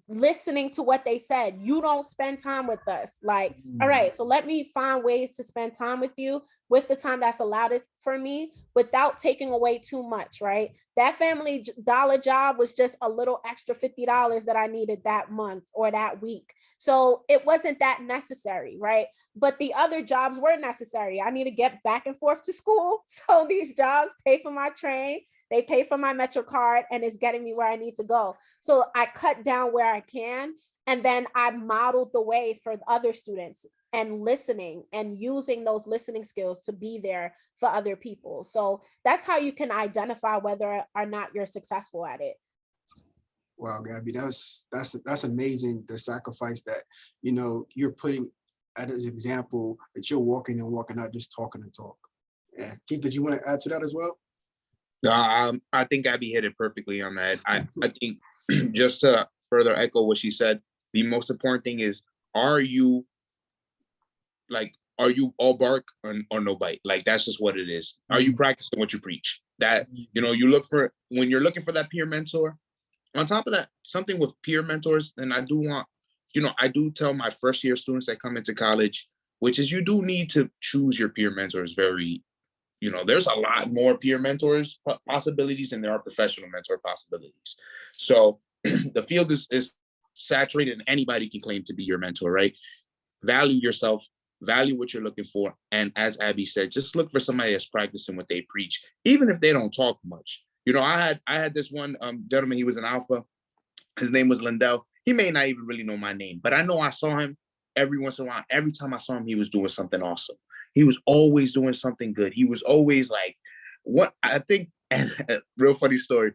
listening to what they said. You don't spend time with us. Like, all right, so let me find ways to spend time with you with the time that's allowed it for me without taking away too much, right? That Family Dollar job was just a little extra $50 that I needed that month or that week. So it wasn't that necessary, right? But the other jobs were necessary. I need to get back and forth to school. So these jobs pay for my train, they pay for my Metro card, and it's getting me where I need to go. So I cut down where I can. And then I modeled the way for other students and listening and using those listening skills to be there for other people. So that's how you can identify whether or not you're successful at it. Wow, Gabby, that's amazing. The sacrifice that, you know, you're putting as an example that you're walking and walking out, just talking and talk. Yeah, Keith, did you want to add to that as well? I think Abby hit it perfectly on that. I think just to further echo what she said, the most important thing is, are you all bark or no bite? Like, that's just what it is. Are you practicing what you preach? That, you know, when you're looking for that peer mentor. On top of that, something with peer mentors, and I do tell my first year students that come into college, which is you do need to choose your peer mentors very, there's a lot more peer mentors possibilities than there are professional mentor possibilities. So the field is saturated and anybody can claim to be your mentor, right? Value yourself, value what you're looking for. And as Abby said, just look for somebody that's practicing what they preach, even if they don't talk much. I had this one gentleman, he was an alpha. His name was Lindell. He may not even really know my name, but I know I saw him every once in a while. Every time I saw him, he was doing something awesome. He was always doing something good. He was always like, what I think, and real funny story.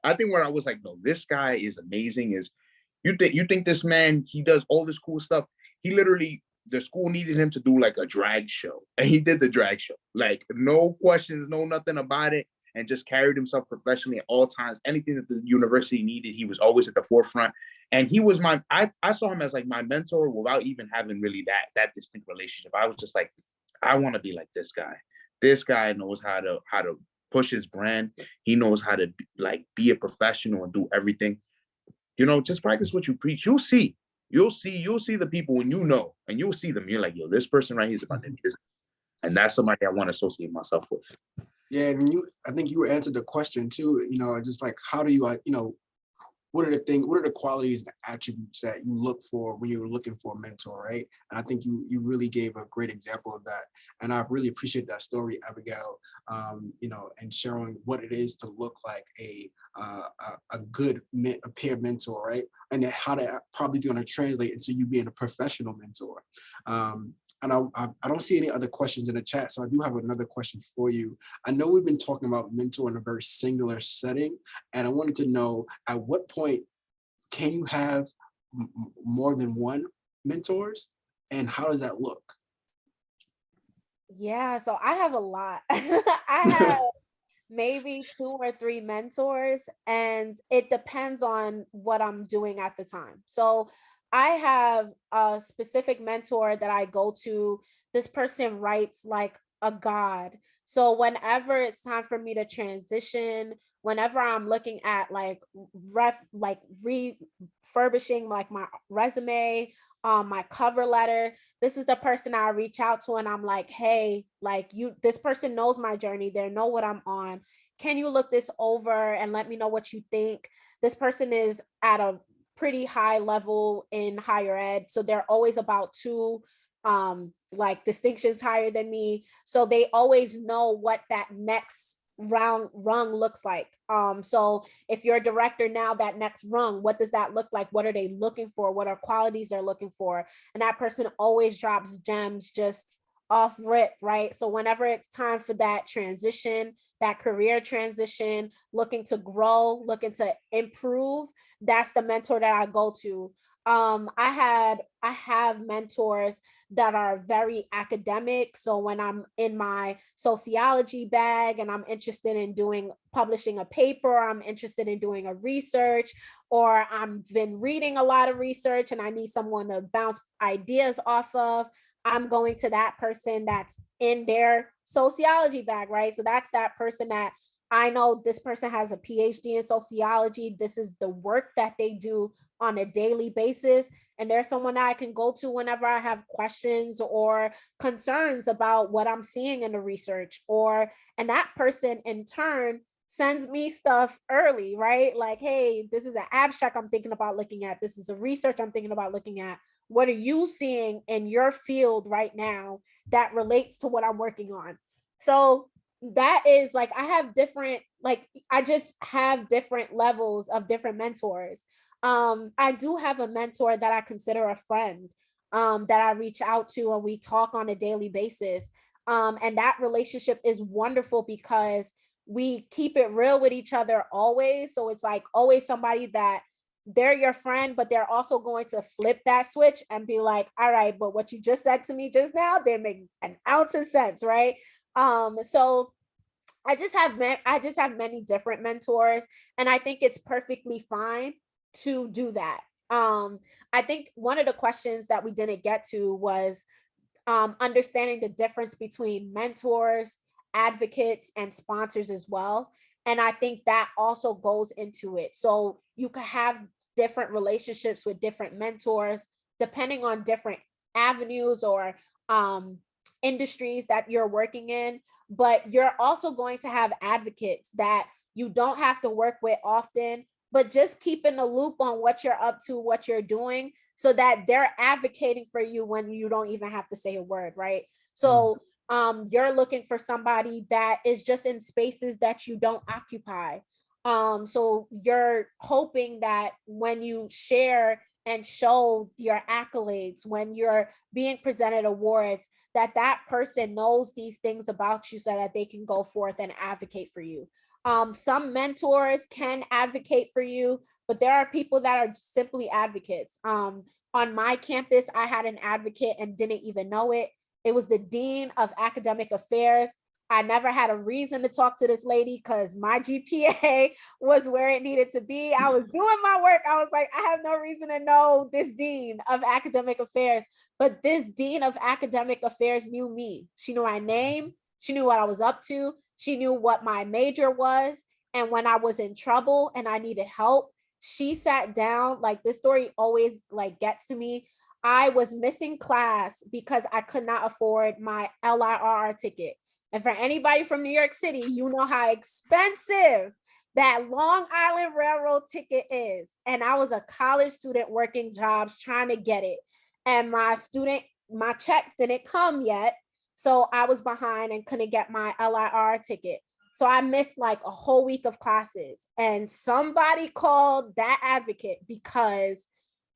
I think where I was like, no, this guy is amazing is you think this man, he does all this cool stuff. He literally, the school needed him to do like a drag show, and he did the drag show. Like, no questions, no nothing about it. And just carried himself professionally at all times. Anything that the university needed, he was always at the forefront. And he was I saw him as like my mentor without even having really that distinct relationship. I was just like, I want to be like this guy. This guy knows how to push his brand. He knows how to be a professional and do everything. Just practice what you preach. You'll see the people when and you'll see them. You're like, yo, this person right here is about to do. And that's somebody I want to associate myself with. Yeah, and I think you answered the question too, just like, how do you, what are the qualities and attributes that you look for when you're looking for a mentor, right? And I think you really gave a great example of that. And I really appreciate that story, Abigail, and sharing what it is to look like a good peer mentor, right? And then how that probably going to translate into you being a professional mentor. And I don't see any other questions in the chat, so I do have another question for you. I know we've been talking about mentor in a very singular setting, and I wanted to know, at what point can you have more than one mentors, and how does that look? Yeah, so I have a lot. I have maybe 2 or 3 mentors, and it depends on what I'm doing at the time. So I have a specific mentor that I go to. This person writes like a god. So whenever it's time for me to transition whenever I'm looking at like refurbishing like my resume, my cover letter, this is the person I reach out to, and I'm like, hey, like this person knows my journey. They know what I'm on. Can you look this over and let me know what you think? This person is at a pretty high level in higher ed, so they're always about two like distinctions higher than me, so they always know what that next rung looks like. So if you're a director now, that next rung, what does that look like? What are they looking for? What are qualities they're looking for? And that person always drops gems just off rip, right? So whenever it's time for that transition, that career transition, looking to grow, looking to improve, that's the mentor that I go to. I have mentors that are very academic. So when I'm in my sociology bag and I'm interested in publishing a paper, I'm interested in doing a research, or I've been reading a lot of research and I need someone to bounce ideas off of, I'm going to that person that's in their sociology bag, right? So that's that person that I know this person has a PhD in sociology. This is the work that they do on a daily basis. And there's someone that I can go to whenever I have questions or concerns about what I'm seeing in the research, and that person in turn sends me stuff early, right? Like, hey, this is an abstract I'm thinking about looking at. This is a research I'm thinking about looking at. What are you seeing in your field right now that relates to what I'm working on? So that is like, I just have different levels of different mentors. I do have a mentor that I consider a friend, that I reach out to and we talk on a daily basis. And that relationship is wonderful because we keep it real with each other always. So it's like always somebody that they're your friend, but they're also going to flip that switch and be like, all right, but what you just said to me just now didn't make an ounce of sense, right? So I just have many different mentors, and I think it's perfectly fine to do that. I think one of the questions that we didn't get to was understanding the difference between mentors, advocates, and sponsors as well. And I think that also goes into it. So you could have different relationships with different mentors, depending on different avenues or industries that you're working in. But you're also going to have advocates that you don't have to work with often, but just keep in the loop on what you're up to, what you're doing, so that they're advocating for you when you don't even have to say a word, right? So you're looking for somebody that is just in spaces that you don't occupy. So you're hoping that when you share and show your accolades, when you're being presented awards, that that person knows these things about you so that they can go forth and advocate for you. Some mentors can advocate for you, but there are people that are simply advocates. On my campus, I had an advocate and didn't even know it. It was the dean of academic affairs. I never had a reason to talk to this lady because my GPA was where it needed to be. I was doing my work. I was like, I have no reason to know this dean of academic affairs, but this dean of academic affairs knew me. She knew my name. She knew what I was up to. She knew what my major was. And when I was in trouble and I needed help, she sat down. Like, this story always like gets to me. I was missing class because I could not afford my LIRR ticket. And for anybody from New York City, you know how expensive that Long Island Railroad ticket is. And I was a college student working jobs trying to get it. And my check didn't come yet. So I was behind and couldn't get my LIRR ticket. So I missed like a whole week of classes. And somebody called that advocate because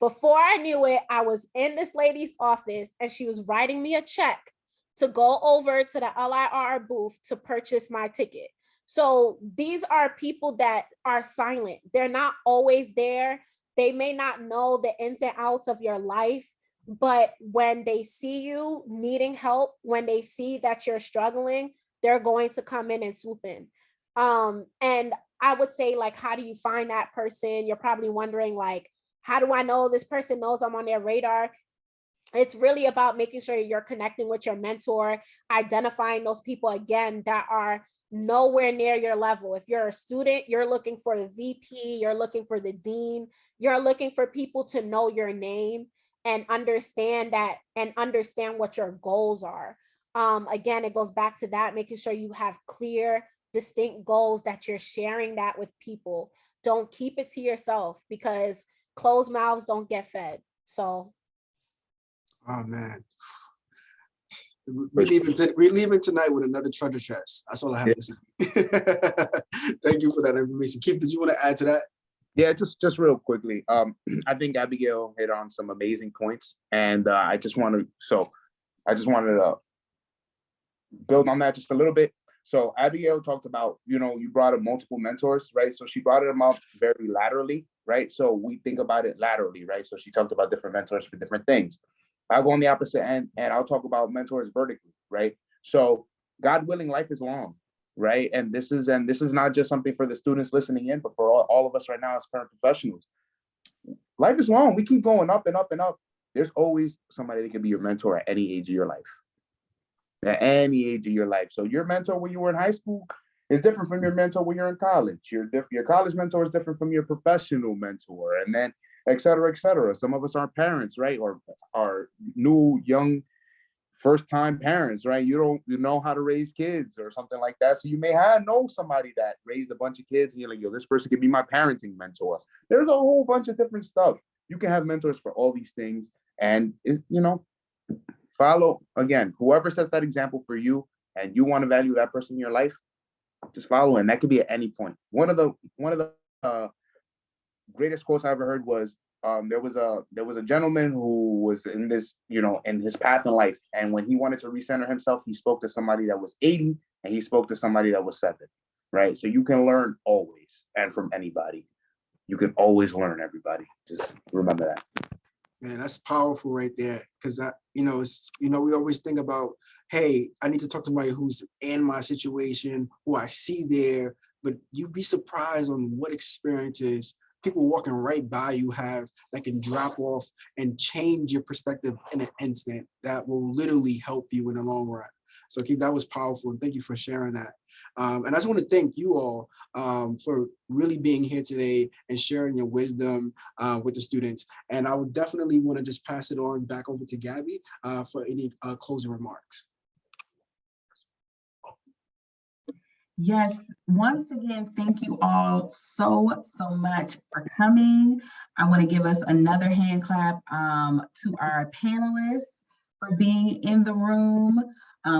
before I knew it, I was in this lady's office and she was writing me a check to go over to the LIRR booth to purchase my ticket. So these are people that are silent. They're not always there. They may not know the ins and outs of your life, but when they see you needing help, when they see that you're struggling, they're going to come in and swoop in. And I would say, like, how do you find that person? You're probably wondering, like, how do I know this person knows I'm on their radar? It's really about making sure you're connecting with your mentor, identifying those people again that are nowhere near your level. If you're a student, you're looking for the VP, you're looking for the dean, you're looking for people to know your name and understand that and understand what your goals are. Again, it goes back to that, making sure you have clear, distinct goals, that you're sharing that with people. Don't keep it to yourself, because closed mouths don't get fed. So. Oh man. We're leaving tonight with another treasure chest. That's all I have to say. Thank you for that information. Keith, did you want to add to that? Yeah, just real quickly. I think Abigail hit on some amazing points, and I just wanted to build on that just a little bit. So Abigail talked about, you brought up multiple mentors, right? So she brought them up very laterally, right? So we think about it laterally, right? So she talked about different mentors for different things. I'll go on the opposite end and I'll talk about mentors vertically, right? So God willing, life is long, right? And this is not just something for the students listening in, but for all of us right now as current professionals. Life is long. We keep going up and up and up. There's always somebody that can be your mentor at any age of your life. At any age of your life. So your mentor when you were in high school is different from your mentor when you're in college. Your college mentor is different from your professional mentor, and then et cetera, et cetera. Some of us are parents, right? Or are new, young, first-time parents, right? You know how to raise kids or something like that. So you may know somebody that raised a bunch of kids and you're like, yo, this person could be my parenting mentor. There's a whole bunch of different stuff. You can have mentors for all these things. And, follow, again, whoever sets that example for you and you want to value that person in your life, just follow. And that could be at any point. One of the greatest quotes I ever heard was, there was a gentleman who was in this, in his path in life. And when he wanted to recenter himself, he spoke to somebody that was 80 and he spoke to somebody that was 7, right? So you can learn always, and from anybody. You can always learn, everybody. Just remember that. Man, that's powerful right there. Because we always think about, hey, I need to talk to somebody who's in my situation, who I see there. But you'd be surprised on what experiences people walking right by you have that can drop off and change your perspective in an instant that will literally help you in the long run. So Keith, that was powerful. And thank you for sharing that. And I just want to thank you all for really being here today and sharing your wisdom with the students. And I would definitely want to just pass it on back over to Gabby for any closing remarks. Yes, once again, thank you all so much for coming. I want to give us another hand clap to our panelists for being in the room.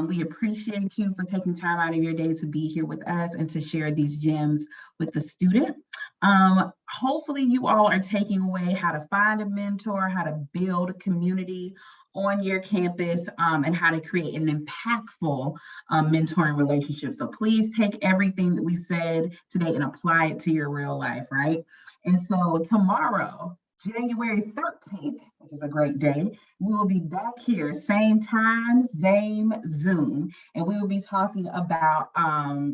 We appreciate you for taking time out of your day to be here with us and to share these gems with the student. Hopefully you all are taking away how to find a mentor, how to build community on your campus, and how to create an impactful mentoring relationship. So please take everything that we said today and apply it to your real life, right? And so tomorrow, January 13th, which is a great day, we will be back here, same time, same Zoom, and we will be talking about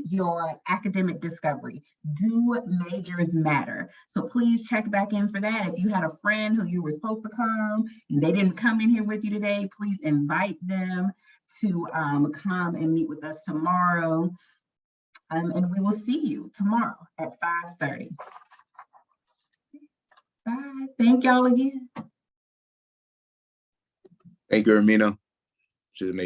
your academic discovery. Do majors matter? So please check back in for that. If you had a friend who you were supposed to come and they didn't come in here with you today, please invite them to come and meet with us tomorrow. And we will see you tomorrow at 5:30. Bye. Thank y'all again. Thank you, Ermina. She's amazing.